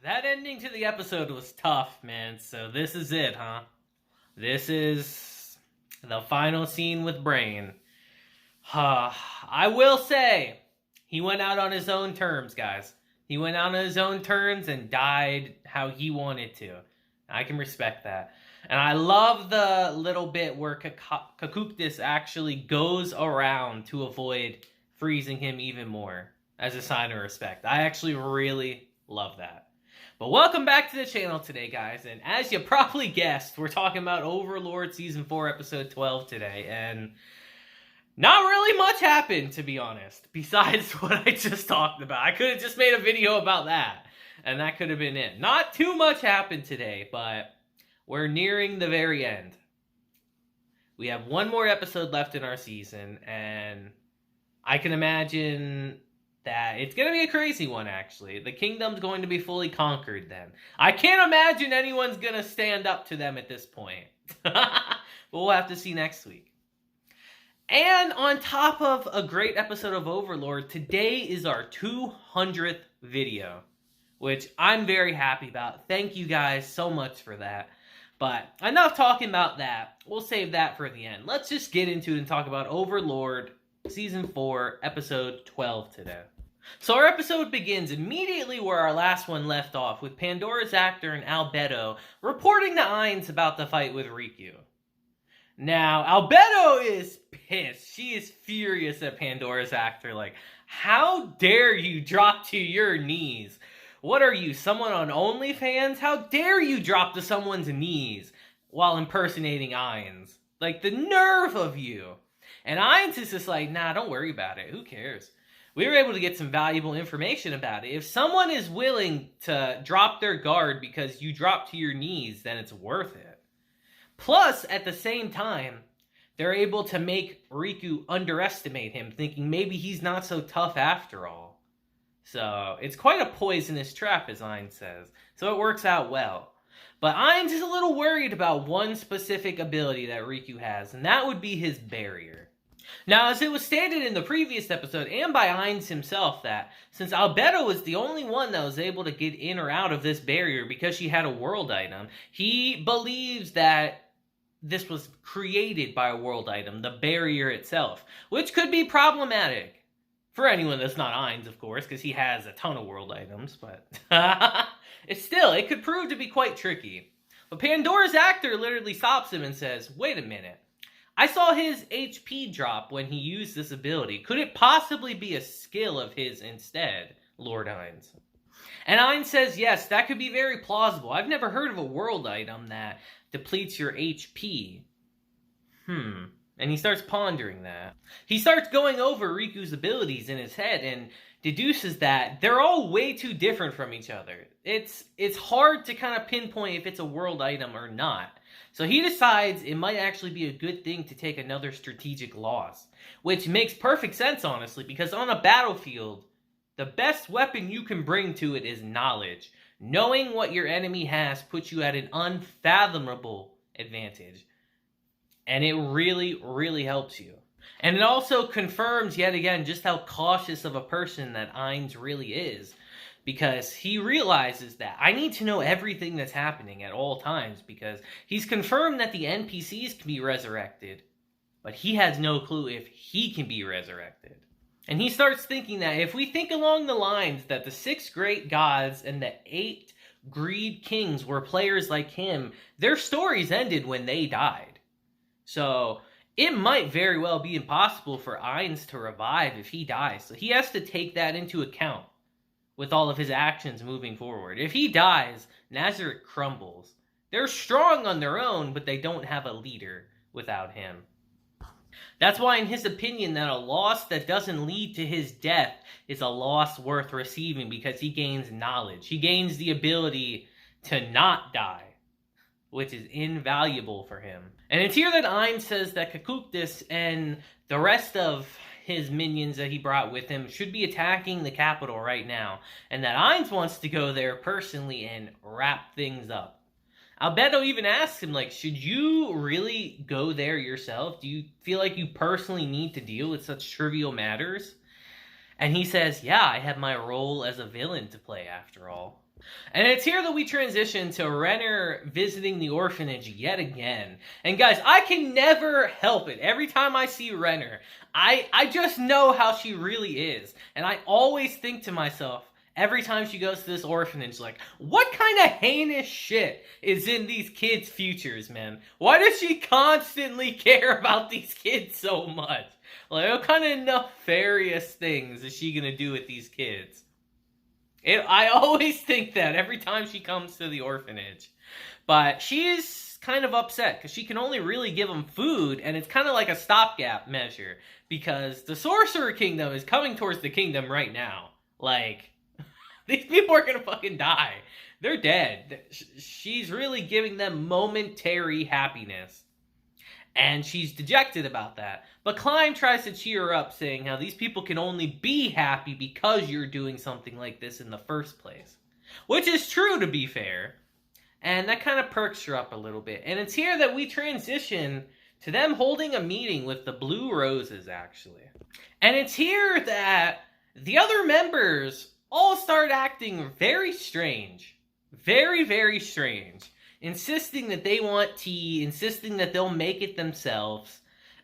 That ending to the episode was tough, man. So this is it, huh? This is the final scene with Brain. I will say, he went out on his own terms, guys. He went out on his own terms and died how he wanted to. I can respect that. And I love the little bit where Kakuktis actually goes around to avoid freezing him even more as a sign of respect. I actually really love that. But welcome back to the channel today, guys. And as you probably guessed, we're talking about Overlord Season 4, Episode 12 today. And not really much happened, to be honest, besides what I just talked about. I could have just made a video about that, and that could have been it. Not too much happened today, but we're nearing the very end. We have one more episode left in our season, and I can imagine that it's going to be a crazy one, actually. The kingdom's going to be fully conquered then. I can't imagine anyone's going to stand up to them at this point. But we'll have to see next week. And on top of a great episode of Overlord, today is our 200th video, which I'm very happy about. Thank you guys so much for that. But enough talking about that. We'll save that for the end. Let's just get into it and talk about Overlord Season 4, Episode 12 today. So our episode begins immediately where our last one left off, with Pandora's actor and Albedo reporting to Ainz about the fight with Riku. Now, Albedo is pissed. She is furious at Pandora's actor, like, how dare you drop to your knees? What are you, someone on OnlyFans? How dare you drop to someone's knees while impersonating Ainz? Like, the nerve of you. And Ainz is just like, nah, don't worry about it. Who cares? We were able to get some valuable information about it. If someone is willing to drop their guard because you drop to your knees, then it's worth it. Plus, at the same time, they're able to make Riku underestimate him, thinking maybe he's not so tough after all. So, it's quite a poisonous trap, as Ainz says. So it works out well. But Ainz is a little worried about one specific ability that Riku has, and that would be his barrier. Now, as it was stated in the previous episode, and by Ainz himself, that since Albedo was the only one that was able to get in or out of this barrier because she had a world item, he believes that this was created by a world item, the barrier itself, which could be problematic for anyone that's not Ainz, of course, because he has a ton of world items, but it could prove to be quite tricky. But Pandora's actor literally stops him and says, wait a minute, I saw his HP drop when he used this ability. Could it possibly be a skill of his instead, Lord Ainz? And Ainz says, yes, that could be very plausible. I've never heard of a world item that depletes your HP. And he starts pondering that. He starts going over Riku's abilities in his head and deduces that they're all way too different from each other. It's hard to kind of pinpoint if it's a world item or not. So he decides it might actually be a good thing to take another strategic loss. Which makes perfect sense, honestly, because on a battlefield, the best weapon you can bring to it is knowledge. Knowing what your enemy has puts you at an unfathomable advantage. And it really, really helps you. And it also confirms yet again just how cautious of a person that Ainz really is. Because he realizes that I need to know everything that's happening at all times. Because he's confirmed that the NPCs can be resurrected. But he has no clue if he can be resurrected. And he starts thinking that if we think along the lines that the 6 great gods and the 8 greed kings were players like him, their stories ended when they died. So it might very well be impossible for Ainz to revive if he dies. So he has to take that into account with all of his actions moving forward. If he dies, Nazareth crumbles. They're strong on their own, but they don't have a leader without him. That's why, in his opinion, that a loss that doesn't lead to his death is a loss worth receiving because he gains knowledge. He gains the ability to not die, which is invaluable for him. And it's here that Ainz says that Kakuktis and the rest of his minions that he brought with him should be attacking the capital right now, and that Ainz wants to go there personally and wrap things up. Albedo even asks him, like, should you really go there yourself? Do you feel like you personally need to deal with such trivial matters? And he says, yeah, I have my role as a villain to play after all. And it's here that we transition to Renner visiting the orphanage yet again. And guys, I can never help it. Every time I see Renner, I just know how she really is. And I always think to myself, every time she goes to this orphanage, like, what kind of heinous shit is in these kids' futures, man? Why does she constantly care about these kids so much? Like, what kind of nefarious things is she gonna do with these kids? I always think that every time she comes to the orphanage. But she's kind of upset because she can only really give them food, and it's kind of like a stopgap measure because the Sorcerer Kingdom is coming towards the kingdom right now. Like, these people are gonna fucking die. They're dead. She's really giving them momentary happiness. And she's dejected about that. But Climb tries to cheer her up, saying how these people can only be happy because you're doing something like this in the first place. Which is true, to be fair. And that kind of perks her up a little bit. And it's here that we transition to them holding a meeting with the Blue Roses, actually. And it's here that the other members all start acting very strange. Very, very strange. Insisting that they want tea, insisting that they'll make it themselves,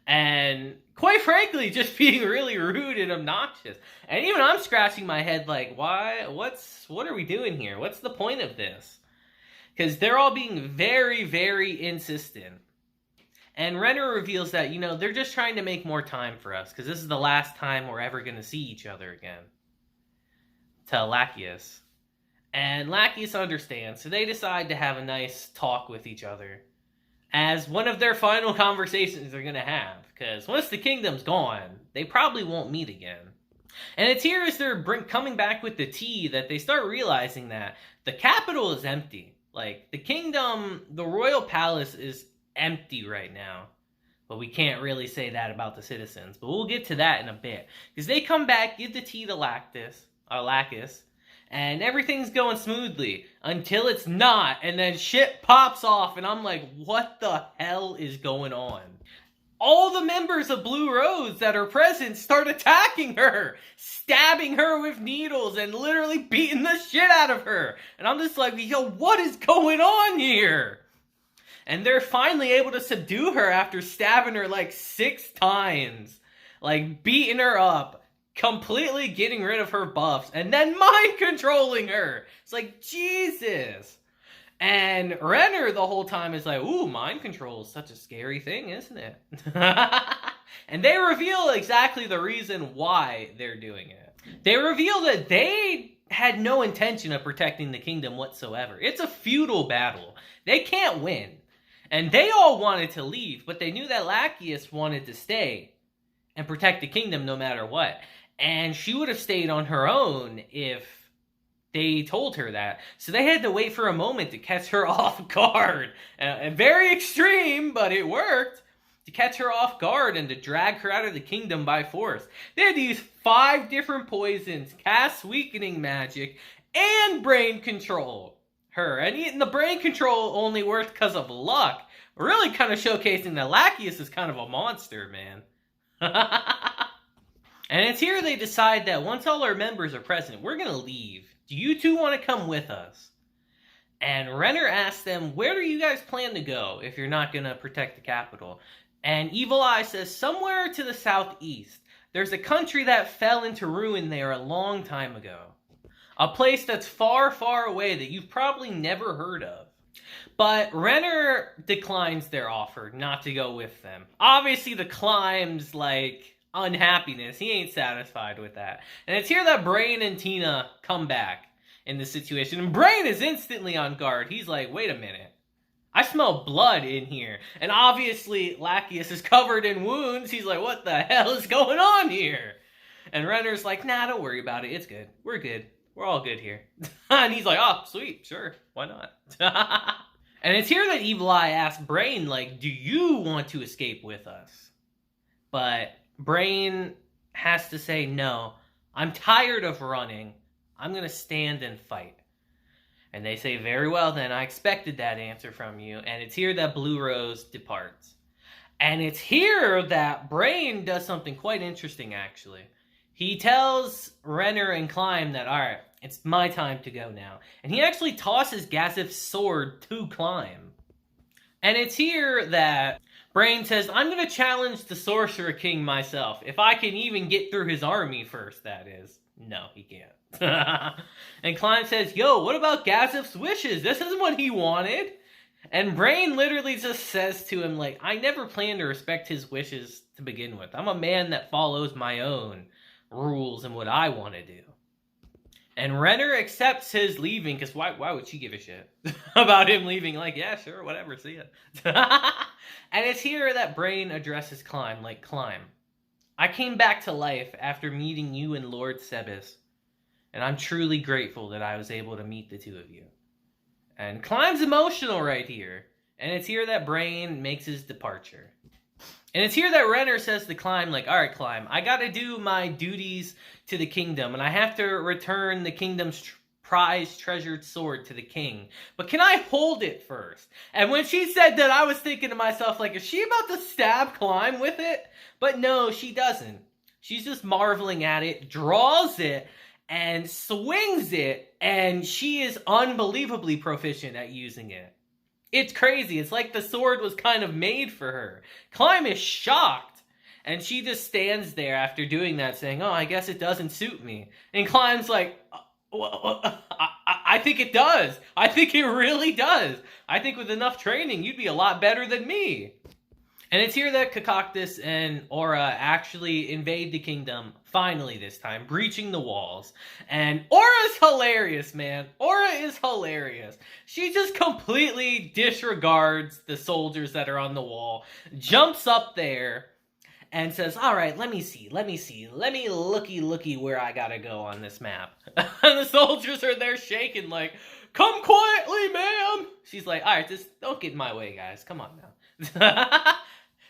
and quite frankly, just being really rude and obnoxious. And even I'm scratching my head like, why? What are we doing here? What's the point of this? Because they're all being very, very insistent. And Renner reveals that, you know, they're just trying to make more time for us, because this is the last time we're ever going to see each other again. To Lachesis. And Lachesis understands, so they decide to have a nice talk with each other as one of their final conversations they're going to have. Because once the kingdom's gone, they probably won't meet again. And it's here as they're coming back with the tea that they start realizing that the capital is empty. Like, the kingdom, the royal palace is empty right now. But we can't really say that about the citizens. But we'll get to that in a bit. Because they come back, give the tea to Lachesis, and everything's going smoothly until it's not, and then shit pops off, and I'm like, what the hell is going on? All the members of Blue Rose that are present start attacking her, stabbing her with needles, and literally beating the shit out of her. And I'm just like, yo, what is going on here? And they're finally able to subdue her after stabbing her like 6 times. Like, beating her up. Completely getting rid of her buffs, and then mind controlling her. It's like, Jesus. And Renner the whole time is like, ooh, mind control is such a scary thing, isn't it? And they reveal exactly the reason why they're doing it. They reveal that they had no intention of protecting the kingdom whatsoever. It's a feudal battle. They can't win. And they all wanted to leave, but they knew that Lachesis wanted to stay and protect the kingdom no matter what. And she would have stayed on her own if they told her that. So they had to wait for a moment to catch her off guard. And very extreme, but it worked. To catch her off guard and to drag her out of the kingdom by force. They had to use 5 different poisons, cast weakening magic, and brain control her. And the brain control only worked because of luck. Really kind of showcasing that Lachesis is kind of a monster, man. And it's here they decide that once all our members are present, we're going to leave. Do you two want to come with us? And Renner asks them, where do you guys plan to go if you're not going to protect the capital? And Evil Eye says, somewhere to the southeast. There's a country that fell into ruin there a long time ago. A place that's far, far away that you've probably never heard of. But Renner declines their offer not to go with them. Obviously, the Climb's like unhappiness. He ain't satisfied with that. And it's here that Brain and Tina come back in this situation. And Brain is instantly on guard. He's like, wait a minute. I smell blood in here. And obviously, Lachesis is covered in wounds. He's like, what the hell is going on here? And Renner's like, nah, don't worry about it. It's good. We're good. We're all good here. And he's like, oh, sweet. Sure. Why not? And it's here that Evil Eye asks Brain, like, do you want to escape with us? But Brain has to say, no, I'm tired of running. I'm going to stand and fight. And they say, very well then, I expected that answer from you. And it's here that Blue Rose departs. And it's here that Brain does something quite interesting, actually. He tells Renner and Climb that, alright, It's my time to go now. And he actually tosses Gazif's sword to Climb. And it's here that Brain says, I'm going to challenge the Sorcerer King myself. If I can even get through his army first, that is. No, he can't. And Climb says, yo, what about Gazif's wishes? This isn't what he wanted. And Brain literally just says to him, like, I never planned to respect his wishes to begin with. I'm a man that follows my own rules and what I want to do. And Renner accepts his leaving, because why would she give a shit about him leaving? Like, yeah, sure, whatever, see ya. And it's here that Brain addresses Climb, like, Climb, I came back to life after meeting you and Lord Sebis, and I'm truly grateful that I was able to meet the two of you. And Climb's emotional right here, and it's here that Brain makes his departure. And it's here that Renner says to Climb, like, alright, Climb, I gotta do my duties to the kingdom, and I have to return the kingdom's prized treasured sword to the king. But can I hold it first? And when she said that, I was thinking to myself, like, is she about to stab Climb with it? But no, she doesn't. She's just marveling at it, draws it, and swings it, and she is unbelievably proficient at using it. It's crazy. It's like the sword was kind of made for her. Climb is shocked. And she just stands there after doing that saying, oh, I guess it doesn't suit me. And Climb's like, I think it does. I think it really does. I think with enough training, you'd be a lot better than me. And it's here that Kakoctus and Aura actually invade the kingdom, finally this time, breaching the walls. And Aura's hilarious, man. Aura is hilarious. She just completely disregards the soldiers that are on the wall, jumps up there, and says, alright, let me looky where I gotta go on this map. And the soldiers are there shaking like, come quietly, ma'am! She's like, alright, just don't get in my way, guys. Come on now.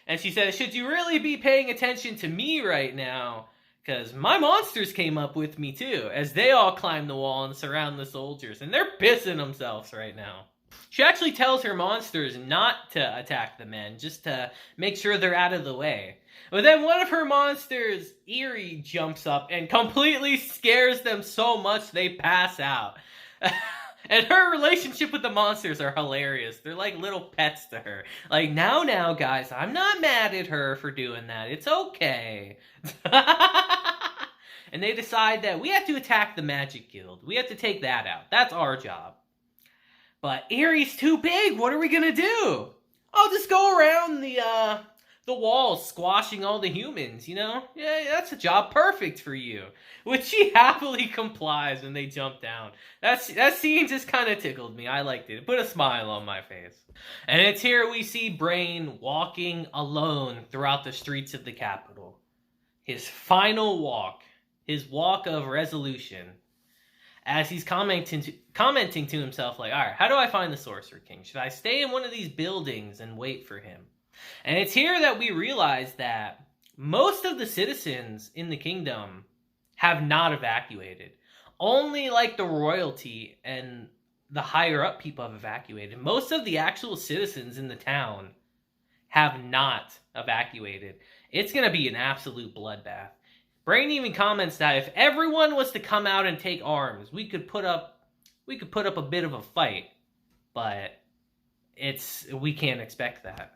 And she says, should you really be paying attention to me right now? Because my monsters came up with me too, as they all climb the wall and surround the soldiers. And they're pissing themselves right now. She actually tells her monsters not to attack the men, just to make sure they're out of the way. But then one of her monsters, Eerie, jumps up and completely scares them so much they pass out. And her relationship with the monsters are hilarious. They're like little pets to her. Like, now, guys, I'm not mad at her for doing that. It's okay. And they decide that we have to attack the Magic Guild. We have to take that out. That's our job. But Eerie's too big. What are we gonna do? I'll just go around the walls, squashing all the humans, you know? Yeah, that's a job perfect for you. Which she happily complies when they jump down. That scene just kind of tickled me. I liked it. It put a smile on my face. And it's here we see Brain walking alone throughout the streets of the capital. His final walk. His walk of resolution. As he's commenting to himself, like, alright, how do I find the Sorcerer King? Should I stay in one of these buildings and wait for him? And it's here that we realize that most of the citizens in the kingdom have not evacuated. Only like the royalty and the higher up people have evacuated. Most of the actual citizens in the town have not evacuated. It's going to be an absolute bloodbath. Brain even comments that if everyone was to come out and take arms, we could put up a bit of a fight, but we can't expect that.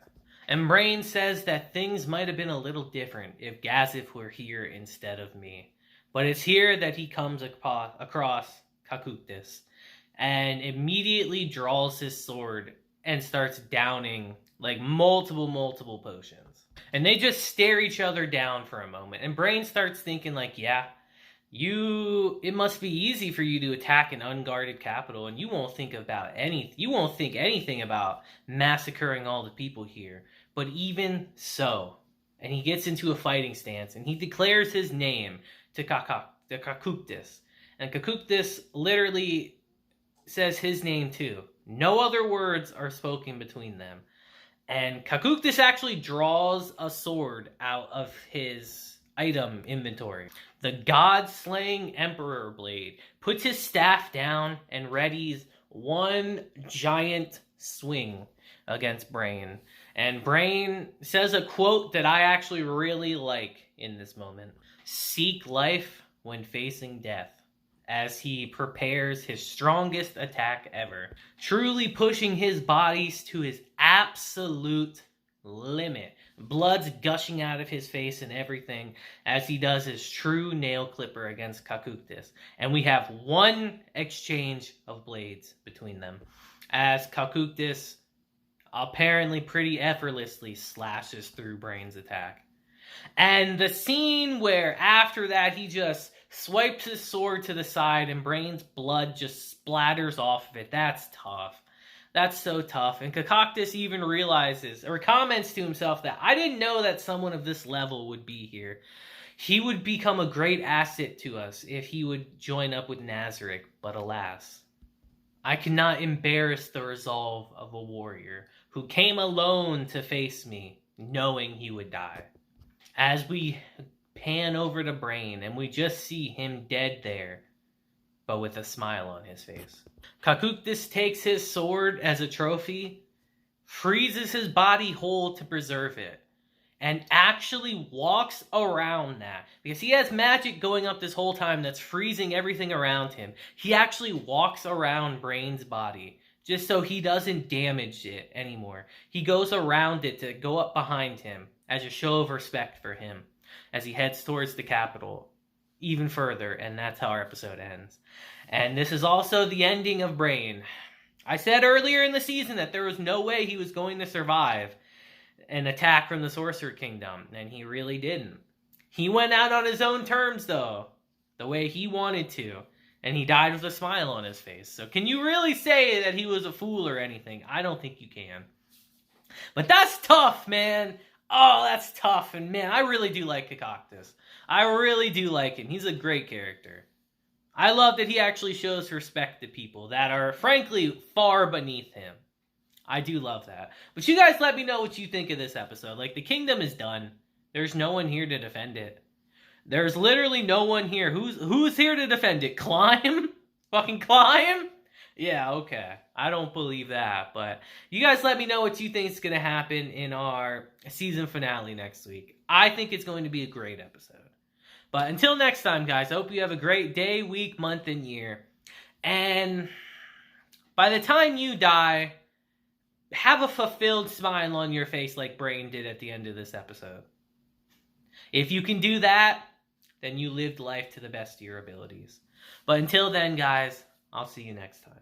And Brain says that things might have been a little different if Gazif were here instead of me. But it's here that he comes across Kakoctus and immediately draws his sword and starts downing like multiple potions. And they just stare each other down for a moment. And Brain starts thinking like, yeah, it must be easy for you to attack an unguarded capital, and you won't think anything about massacring all the people here. But even so, and he gets into a fighting stance, and he declares his name to Kakoctus. And Kakoctus literally says his name too. No other words are spoken between them. And Kakoctus actually draws a sword out of his item inventory. The God-slaying Emperor Blade puts his staff down and readies one giant swing against Brain. And Brain says a quote that I actually really like in this moment. Seek life when facing death, as he prepares his strongest attack ever, truly pushing his bodies to his absolute limit. Blood's gushing out of his face and everything as he does his true nail clipper against Kakuktis. And we have one exchange of blades between them as Kakuktis apparently pretty effortlessly slashes through Brain's attack. And the scene where after that he just swipes his sword to the side and Brain's blood just splatters off of it. That's tough. That's so tough. And Kakuktis even realizes or comments to himself that I didn't know that someone of this level would be here. He would become a great asset to us if he would join up with Nazarick, but alas, I cannot embarrass the resolve of a warrior who came alone to face me, knowing he would die. As we pan over to Brain and we just see him dead there, but with a smile on his face. Kakuktis takes his sword as a trophy, freezes his body whole to preserve it, and actually walks around that. Because he has magic going up this whole time that's freezing everything around him. He actually walks around Brain's body just so he doesn't damage it anymore. He goes around it to go up behind him as a show of respect for him as he heads towards the capital even further, and that's how our episode ends. And this is also the ending of Brain. I said earlier in the season that there was no way he was going to survive an attack from the Sorcerer Kingdom, and he really didn't. He went out on his own terms, though, the way he wanted to, and he died with a smile on his face. So can you really say that he was a fool or anything? I don't think you can. But that's tough, man. Oh, that's tough. And man, I really do like Kakuktis. I really do like him. He's a great character. I love that he actually shows respect to people that are, frankly, far beneath him. I do love that. But you guys let me know what you think of this episode. Like, the kingdom is done. There's no one here to defend it. There's literally no one here. Who's here to defend it? Climb? Fucking Climb? Yeah, okay. I don't believe that. But you guys let me know what you think is going to happen in our season finale next week. I think it's going to be a great episode. But until next time, guys, I hope you have a great day, week, month, and year. And by the time you die, have a fulfilled smile on your face like Brain did at the end of this episode. If you can do that, then you lived life to the best of your abilities. But until then, guys, I'll see you next time.